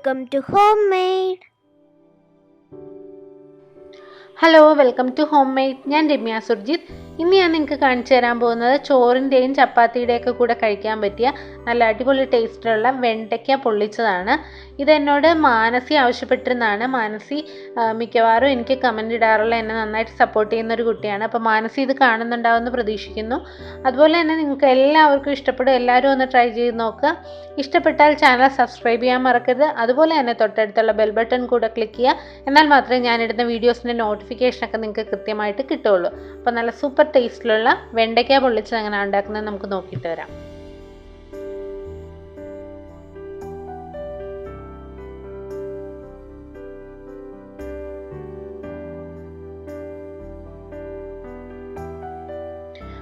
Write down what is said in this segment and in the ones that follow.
Welcome to Homemade. Hello, welcome to Homemade. ഞാൻ രമ്യ സുർജിത്ത്. ഇന്ന് ഞാൻ നിങ്ങൾക്ക് കാണിച്ചു തരാൻ പോകുന്നത് ചോറിൻ്റെയും ചപ്പാത്തിയുടെയൊക്കെ കൂടെ കഴിക്കാൻ പറ്റിയ നല്ല അടിപൊളി ടേസ്റ്റിലുള്ള വെണ്ടയ്ക്ക പൊള്ളിച്ചതാണ്. ഇതെന്നോട് മാനസി ആവശ്യപ്പെട്ടിരുന്നതാണ്. മാനസി മിക്കവാറും എനിക്ക് കമൻറ്റ് ഇടാറുള്ള എന്നെ നന്നായിട്ട് സപ്പോർട്ട് ചെയ്യുന്നൊരു കുട്ടിയാണ്. അപ്പോൾ മാനസി ഇത് കാണുന്നുണ്ടാവുമെന്ന് പ്രതീക്ഷിക്കുന്നു. അതുപോലെ തന്നെ നിങ്ങൾക്ക് എല്ലാവർക്കും ഇഷ്ടപ്പെടും. എല്ലാവരും ഒന്ന് ട്രൈ ചെയ്ത് നോക്കുക. ഇഷ്ടപ്പെട്ടാൽ ചാനൽ സബ്സ്ക്രൈബ് ചെയ്യാൻ മറക്കരുത്. അതുപോലെ തന്നെ തൊട്ടടുത്തുള്ള ബെൽ ബട്ടൺ കൂടെ ക്ലിക്ക് ചെയ്യുക. എന്നാൽ മാത്രമേ ഞാനിടുന്ന വീഡിയോസിൻ്റെ നോട്ടിഫിക്കേഷനൊക്കെ നിങ്ങൾക്ക് കൃത്യമായിട്ട് കിട്ടുള്ളൂ. അപ്പോൾ നല്ല സൂപ്പർ ടേസ്റ്റിലുള്ള വെണ്ടയ്ക്ക പൊള്ളിച്ചത് എങ്ങനെയാണ് ഉണ്ടാക്കുന്നത് നമുക്ക് നോക്കിയിട്ട് വരാം.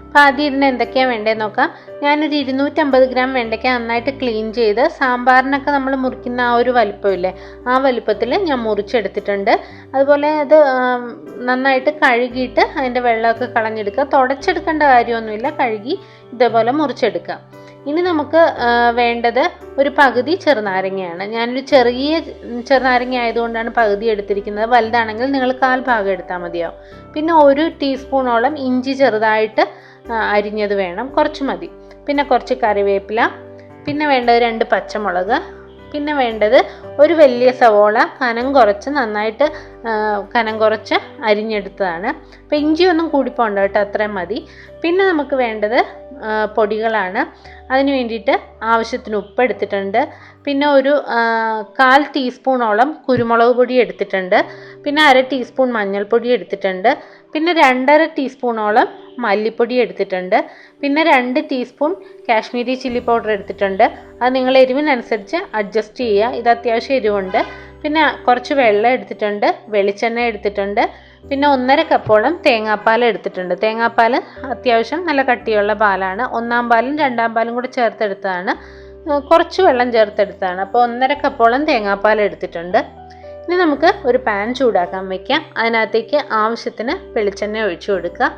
അപ്പോൾ ആദ്യം ഇതിന് എന്തൊക്കെയാണ് വേണ്ടതെന്ന് നോക്കാം. ഞാനൊരു 250 ഗ്രാം വെണ്ടയ്ക്ക നന്നായിട്ട് ക്ലീൻ ചെയ്ത് സാമ്പാറിനൊക്കെ നമ്മൾ മുറിക്കുന്ന ആ ഒരു വലിപ്പമില്ലേ, ആ വലിപ്പത്തിൽ ഞാൻ മുറിച്ചെടുത്തിട്ടുണ്ട്. അതുപോലെ അത് നന്നായിട്ട് കഴുകിയിട്ട് അതിൻ്റെ വെള്ളമൊക്കെ കളഞ്ഞെടുക്കുക. തുടച്ചെടുക്കേണ്ട കാര്യമൊന്നുമില്ല, കഴുകി ഇതേപോലെ മുറിച്ചെടുക്കുക. ഇനി നമുക്ക് വേണ്ടത് ഒരു പകുതി ചെറുനാരങ്ങയാണ്. ഞാനൊരു ചെറിയ ചെറുനാരങ്ങ ആയതുകൊണ്ടാണ് പകുതി എടുത്തിരിക്കുന്നത്. വലുതാണെങ്കിൽ നിങ്ങൾ 1/4 ഭാഗം എടുത്താൽ മതിയാവും. പിന്നെ 1 ടീസ്പൂണോളം ഇഞ്ചി ചെറുതായിട്ട് അരിഞ്ഞത് വേണം, കുറച്ച് മതി. പിന്നെ കുറച്ച് കറിവേപ്പില, പിന്നെ വേണ്ടത് 2 പച്ചമുളക്, പിന്നെ വേണ്ടത് ഒരു വലിയ സവോള കനം കുറച്ച് അരിഞ്ഞെടുത്തതാണ്. അപ്പോൾ ഇഞ്ചിയൊന്നും കൂടിപ്പോണ്ട കേട്ടോ, അത്രയും മതി. പിന്നെ നമുക്ക് വേണ്ടത് പൊടികളാണ്. അതിന് വേണ്ടിയിട്ട് ആവശ്യത്തിന് ഉപ്പ് എടുത്തിട്ടുണ്ട്. പിന്നെ ഒരു 1/4 ടീസ്പൂണോളം കുരുമുളക് പൊടി എടുത്തിട്ടുണ്ട്. പിന്നെ 1/2 ടീസ്പൂൺ മഞ്ഞൾപ്പൊടി എടുത്തിട്ടുണ്ട്. പിന്നെ 2.5 ടീസ്പൂണോളം മല്ലിപ്പൊടി എടുത്തിട്ടുണ്ട്. പിന്നെ 2 ടീസ്പൂൺ കാശ്മീരി ചില്ലി പൗഡർ എടുത്തിട്ടുണ്ട്. അത് നിങ്ങൾ എരിവിനനുസരിച്ച് അഡ്ജസ്റ്റ് ചെയ്യുക. ഇത് അത്യാവശ്യം എരിവുണ്ട്. പിന്നെ കുറച്ച് വെള്ളം എടുത്തിട്ടുണ്ട്, വെളിച്ചെണ്ണ എടുത്തിട്ടുണ്ട്. പിന്നെ 1.5 കപ്പോളം തേങ്ങാപ്പാൽ എടുത്തിട്ടുണ്ട്. തേങ്ങാപ്പാൽ അത്യാവശ്യം നല്ല കട്ടിയുള്ള പാലാണ്. 1-ാം പാലും 2-ാം പാലും കൂടെ ചേർത്തെടുത്തതാണ്. കുറച്ച് വെള്ളം ചേർത്തെടുത്തതാണ്. അപ്പോൾ 1.5 കപ്പോളം തേങ്ങാപ്പാൽ എടുത്തിട്ടുണ്ട്. ഇനി നമുക്ക് ഒരു പാൻ ചൂടാക്കാൻ വയ്ക്കാം. അതിനകത്തേക്ക് ആവശ്യത്തിന് വെളിച്ചെണ്ണ ഒഴിച്ചു കൊടുക്കുക.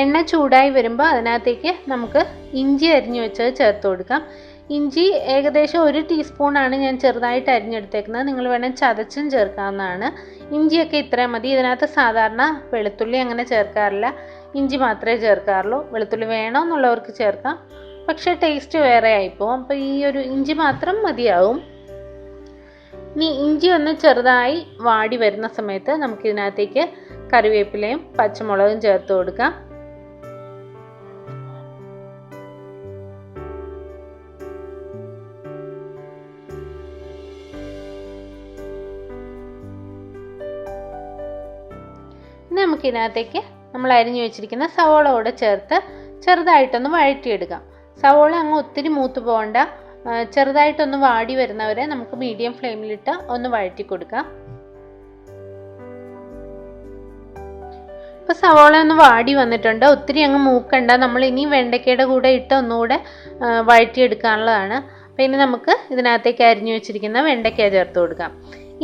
എണ്ണ ചൂടായി വരുമ്പോൾ അതിനകത്തേക്ക് നമുക്ക് ഇഞ്ചി അരിഞ്ഞു വെച്ചത് ചേർത്ത് കൊടുക്കാം. ഇഞ്ചി ഏകദേശം 1 ടീസ്പൂണാണ് ഞാൻ ചെറുതായിട്ട് അരിഞ്ഞെടുത്തേക്കുന്നത്. നിങ്ങൾ വേണേൽ ചതച്ചും ചേർക്കാവുന്നതാണ്. ഇഞ്ചിയൊക്കെ ഇത്രയും മതി. ഇതിനകത്ത് സാധാരണ വെളുത്തുള്ളി അങ്ങനെ ചേർക്കാറില്ല, ഇഞ്ചി മാത്രമേ ചേർക്കാറുള്ളൂ. വെളുത്തുള്ളി വേണമെന്നുള്ളവർക്ക് ചേർക്കാം, പക്ഷേ ടേസ്റ്റ് വേറെ ആയിപ്പോവും. അപ്പോൾ ഈ ഒരു ഇഞ്ചി മാത്രം മതിയാവും. ഇനി ഇഞ്ചി ഒന്ന് ചെറുതായി വാടി വരുന്ന സമയത്ത് നമുക്കിതിനകത്തേക്ക് കറിവേപ്പിലയും പച്ചമുളകും ചേർത്ത് കൊടുക്കാം. നമുക്കിതിനകത്തേക്ക് നമ്മൾ അരിഞ്ഞു വെച്ചിരിക്കുന്ന സവോള കൂടെ ചേർത്ത് ചെറുതായിട്ടൊന്ന് വഴറ്റിയെടുക്കാം. സവോള അങ്ങ് ഒത്തിരി മൂത്ത് പോകണ്ട, ചെറുതായിട്ടൊന്ന് വാടി വരുന്നവരെ നമുക്ക് മീഡിയം ഫ്ലെയിമിലിട്ട് ഒന്ന് വഴറ്റി കൊടുക്കാം. ഇപ്പോൾ സവോള ഒന്ന് വാടി വന്നിട്ടുണ്ട്. ഒത്തിരി അങ്ങ് മൂക്കണ്ട. നമ്മൾ ഇനി വെണ്ടയ്ക്കയുടെ കൂടെ ഇട്ട് ഒന്നുകൂടെ വഴറ്റിയെടുക്കാനുള്ളതാണ്. അപ്പോൾ ഇനി നമുക്ക് ഇതിനകത്തേക്ക് അരിഞ്ഞു വെച്ചിരിക്കുന്ന വെണ്ടയ്ക്ക ചേർത്ത് കൊടുക്കാം.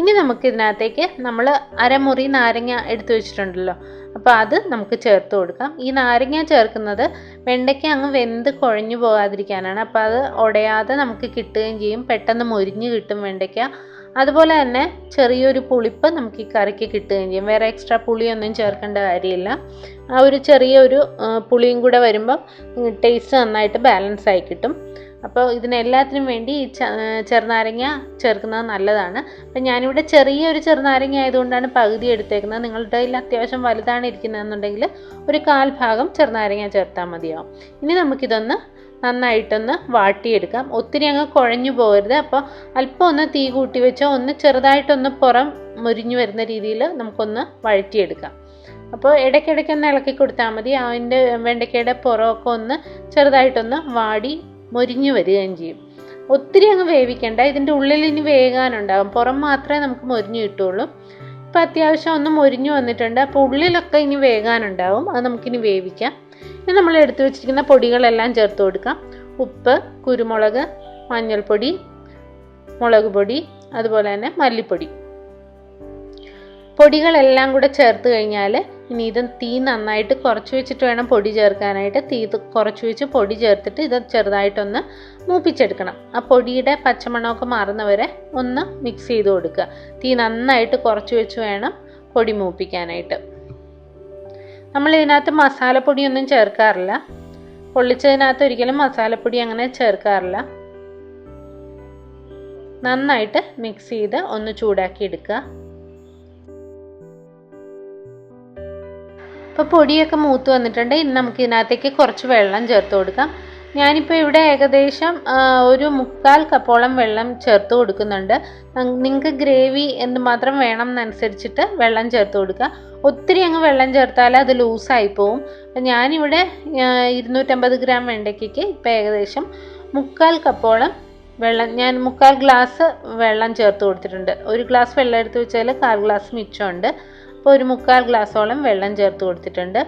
ഇനി നമുക്ക് ഇതിനകത്തേക്ക് നമ്മൾ അരമുറി നാരങ്ങ എടുത്തു വെച്ചിട്ടുണ്ടല്ലോ, അപ്പോൾ അത് നമുക്ക് ചേർത്ത് കൊടുക്കാം. ഈ നാരങ്ങ ചേർക്കുന്നത് വെണ്ടയ്ക്ക അങ്ങ് വെന്ത് കുഴഞ്ഞു പോകാതിരിക്കാനാണ്. അപ്പോൾ അത് ഉടയാതെ നമുക്ക് കിട്ടുകയും ചെയ്യും, പെട്ടെന്ന് മൊരിഞ്ഞ് കിട്ടും വെണ്ടയ്ക്ക. അതുപോലെ തന്നെ ചെറിയൊരു പുളിപ്പ് നമുക്ക് ഈ കറിക്ക് കിട്ടുകയും ചെയ്യും. വേറെ എക്സ്ട്രാ പുളിയൊന്നും ചേർക്കേണ്ട കാര്യമില്ല. ആ ഒരു ചെറിയൊരു പുളിയും കൂടെ വരുമ്പോൾ ടേസ്റ്റ് നന്നായിട്ട് ബാലൻസ് ആയി കിട്ടും. അപ്പോൾ ഇതിനെല്ലാത്തിനും വേണ്ടി ഈ ചെറുനാരങ്ങ ചേർക്കുന്നത് നല്ലതാണ്. അപ്പം ഞാനിവിടെ ചെറിയൊരു ചെറുനാരങ്ങ ആയതുകൊണ്ടാണ് പകുതി എടുത്തേക്കുന്നത്. നിങ്ങളുടെ കയ്യിൽ അത്യാവശ്യം വലുതാണ് ഇരിക്കുന്നതെന്നുണ്ടെങ്കിൽ ഒരു 1/4 ഭാഗം ചെറുനാരങ്ങ ചേർത്താൽ മതിയാവും. ഇനി നമുക്കിതൊന്ന് നന്നായിട്ടൊന്ന് വാട്ടിയെടുക്കാം. ഒത്തിരി അങ്ങ് കുഴഞ്ഞു പോകരുത്. അപ്പോൾ അല്പം ഒന്ന് തീ കൂട്ടി വെച്ചോ ഒന്ന് ചെറുതായിട്ടൊന്ന് പുറം മുരിഞ്ഞു വരുന്ന രീതിയിൽ നമുക്കൊന്ന് വഴറ്റിയെടുക്കാം. അപ്പോൾ ഇടയ്ക്കിടയ്ക്കൊന്ന് ഇളക്കി കൊടുത്താൽ മതി. അതിൻ്റെ വെണ്ടയ്ക്കയുടെ പുറമൊക്കെ ഒന്ന് ചെറുതായിട്ടൊന്ന് വാടി മൊരിഞ്ഞു വരികയും ചെയ്യും. ഒത്തിരി അങ്ങ് വേവിക്കേണ്ട. ഇതിൻ്റെ ഉള്ളിൽ ഇനി വേകാനുണ്ടാകും, പുറം മാത്രമേ നമുക്ക് മൊരിഞ്ഞു കിട്ടുള്ളൂ. ഇപ്പം അത്യാവശ്യം ഒന്ന് മൊരിഞ്ഞു വന്നിട്ടുണ്ട്. അപ്പോൾ ഉള്ളിലൊക്കെ ഇനി വേകാനുണ്ടാവും, അത് നമുക്കിനി വേവിക്കാം. ഇനി നമ്മൾ എടുത്തു വെച്ചിരിക്കുന്ന പൊടികളെല്ലാം ചേർത്ത് കൊടുക്കാം. ഉപ്പ്, കുരുമുളക്, മഞ്ഞൾപ്പൊടി, മുളക് പൊടി, അതുപോലെ തന്നെ മല്ലിപ്പൊടി. പൊടികളെല്ലാം കൂടെ ചേർത്ത് കഴിഞ്ഞാൽ ഇനി ഇത് തീ നന്നായിട്ട് കുറച്ച് വെച്ചിട്ട് വേണം പൊടി ചേർക്കാനായിട്ട്. തീ കുറച്ച് വെച്ച് പൊടി ചേർത്തിട്ട് ഇത് ചെറുതായിട്ടൊന്ന് മൂപ്പിച്ചെടുക്കണം. ആ പൊടിയുടെ പച്ചമണമൊക്കെ മാറുന്നവരെ ഒന്ന് മിക്സ് ചെയ്ത് കൊടുക്കുക. തീ നന്നായിട്ട് കുറച്ച് വെച്ച് വേണം പൊടി മൂപ്പിക്കാനായിട്ട്. നമ്മൾ ഇതിനകത്ത് മസാലപ്പൊടിയൊന്നും ചേർക്കാറില്ല. പൊള്ളിച്ചതിനകത്ത് ഒരിക്കലും മസാലപ്പൊടി അങ്ങനെ ചേർക്കാറില്ല. നന്നായിട്ട് മിക്സ് ചെയ്ത് ഒന്ന് ചൂടാക്കി എടുക്കുക. ഇപ്പോൾ പൊടിയൊക്കെ മൂത്ത് വന്നിട്ടുണ്ട്. ഇനി നമുക്ക് ഇതിനകത്തേക്ക് കുറച്ച് വെള്ളം ചേർത്ത് കൊടുക്കാം. ഞാനിപ്പോൾ ഇവിടെ ഏകദേശം ഒരു 1/4 കപ്പോളം വെള്ളം ചേർത്ത് കൊടുക്കുന്നുണ്ട്. നിങ്ങൾക്ക് ഗ്രേവി എന്തുമാത്രം വേണം എന്നനുസരിച്ചിട്ട് വെള്ളം ചേർത്ത് കൊടുക്കുക. ഒത്തിരി അങ്ങ് വെള്ളം ചേർത്താൽ അത് ലൂസായി പോവും. അപ്പം ഞാനിവിടെ 250 ഗ്രാം വെണ്ടയ്ക്കയ്ക്ക് ഇപ്പോൾ ഏകദേശം 1/4 കപ്പോളം വെള്ളം, ഞാൻ 1/4 ഗ്ലാസ് വെള്ളം ചേർത്ത് കൊടുത്തിട്ടുണ്ട്. ഒരു ഗ്ലാസ് വെള്ളം എടുത്ത് വെച്ചാൽ 1/4 ഗ്ലാസ് മിച്ചമുണ്ട്. അപ്പോൾ ഒരു 1/4 ഗ്ലാസോളം വെള്ളം ചേർത്ത് കൊടുത്തിട്ടുണ്ട്.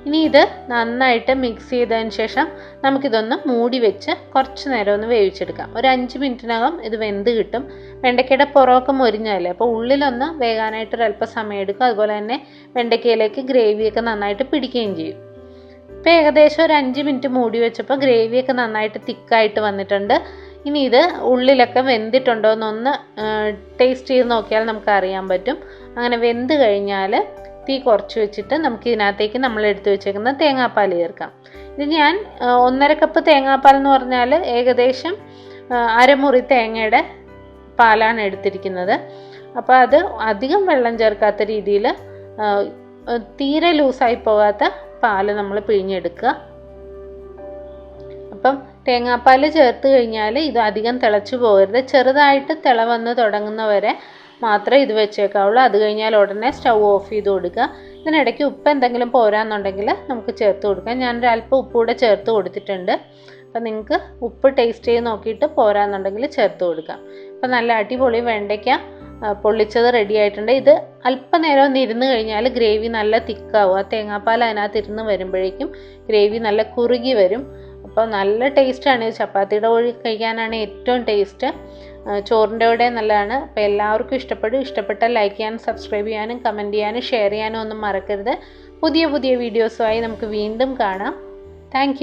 ഇനി ഇത് നന്നായിട്ട് മിക്സ് ചെയ്തതിന് ശേഷം നമുക്കിതൊന്ന് മൂടി വെച്ച് കുറച്ച് നേരം ഒന്ന് വേവിച്ചെടുക്കാം. ഒരു 5 മിനിറ്റിനകം ഇത് വെന്ത് കിട്ടും. വെണ്ടയ്ക്കയുടെ പുറമൊക്കെ മൊരിഞ്ഞതല്ലേ, അപ്പോൾ ഉള്ളിലൊന്ന് വേകാനായിട്ട് ഒരല്പം സമയം എടുക്കും. അതുപോലെ തന്നെ വെണ്ടയ്ക്കയിലേക്ക് ഗ്രേവിയൊക്കെ നന്നായിട്ട് പിടിക്കുകയും ചെയ്യും. ഇപ്പോൾ ഏകദേശം ഒരു 5 മിനിറ്റ് മൂടി വെച്ചപ്പോൾ ഗ്രേവിയൊക്കെ നന്നായിട്ട് തിക്കായിട്ട് വന്നിട്ടുണ്ട്. ഇനി ഇത് ഉള്ളിലൊക്കെ വെന്തിട്ടുണ്ടോ എന്നൊന്ന് ടേസ്റ്റ് ചെയ്ത് നോക്കിയാൽ നമുക്ക് അറിയാൻ പറ്റും. അങ്ങനെ വെന്ത് കഴിഞ്ഞാൽ തീ കുറച്ച് വെച്ചിട്ട് നമുക്ക് ഇതിനകത്തേക്ക് നമ്മൾ എടുത്തു വെച്ചേക്കുന്ന തേങ്ങാപ്പാൽ ചേർക്കാം. ഇത് ഞാൻ 1.5 കപ്പ് തേങ്ങാപ്പാൽ എന്ന് പറഞ്ഞാൽ ഏകദേശം അരമുറി തേങ്ങയുടെ പാലാണ് എടുത്തിരിക്കുന്നത്. അപ്പോൾ അത് അധികം വെള്ളം ചേർക്കാത്ത രീതിയിൽ തീരെ ലൂസായി പോകാത്ത പാല് നമ്മൾ പിഴിഞ്ഞെടുക്കുക. അപ്പം തേങ്ങാപ്പാൽ ചേർത്ത് കഴിഞ്ഞാൽ ഇത് അധികം തിളച്ചു പോകരുത്. ചെറുതായിട്ട് തിള വന്ന് തുടങ്ങുന്നവരെ മാത്രമേ ഇത് വെച്ചേക്കാവുള്ളൂ. അത് കഴിഞ്ഞാൽ ഉടനെ സ്റ്റൗ ഓഫ് ചെയ്ത് കൊടുക്കുക. ഇതിനിടയ്ക്ക് ഉപ്പ് എന്തെങ്കിലും പോരാന്നുണ്ടെങ്കിൽ നമുക്ക് ചേർത്ത് കൊടുക്കാം. ഞാനൊരു അല്പം ഉപ്പ് കൂടെ ചേർത്ത് കൊടുത്തിട്ടുണ്ട്. അപ്പം നിങ്ങൾക്ക് ഉപ്പ് ടേസ്റ്റ് ചെയ്ത് നോക്കിയിട്ട് പോരാന്നുണ്ടെങ്കിൽ ചേർത്ത് കൊടുക്കാം. അപ്പം നല്ല അടിപൊളി വെണ്ടയ്ക്ക പൊള്ളിച്ചത് റെഡി ആയിട്ടുണ്ട്. ഇത് അല്പനേരം ഒന്ന് ഇരുന്ന് കഴിഞ്ഞാൽ ഗ്രേവി നല്ല തിക്കാവും. ആ തേങ്ങാപ്പാൽ അതിനകത്ത് ഇരുന്ന് വരുമ്പോഴേക്കും ഗ്രേവി നല്ല കുറുകി വരും. അപ്പോൾ നല്ല ടേസ്റ്റാണ്. ചപ്പാത്തിയുടെ കൂടെ കഴിക്കാനാണ് ഏറ്റവും ടേസ്റ്റ്. ചോറിൻ്റെ കൂടെ നല്ലതാണ്. അപ്പോൾ എല്ലാവർക്കും ഇഷ്ടപ്പെട്ടാൽ ലൈക്ക് ചെയ്യാനും സബ്സ്ക്രൈബ് ചെയ്യാനും കമൻറ്റ് ചെയ്യാനും ഷെയർ ചെയ്യാനും ഒന്നും മറക്കരുത്. പുതിയ വീഡിയോസുമായി നമുക്ക് വീണ്ടും കാണാം. താങ്ക്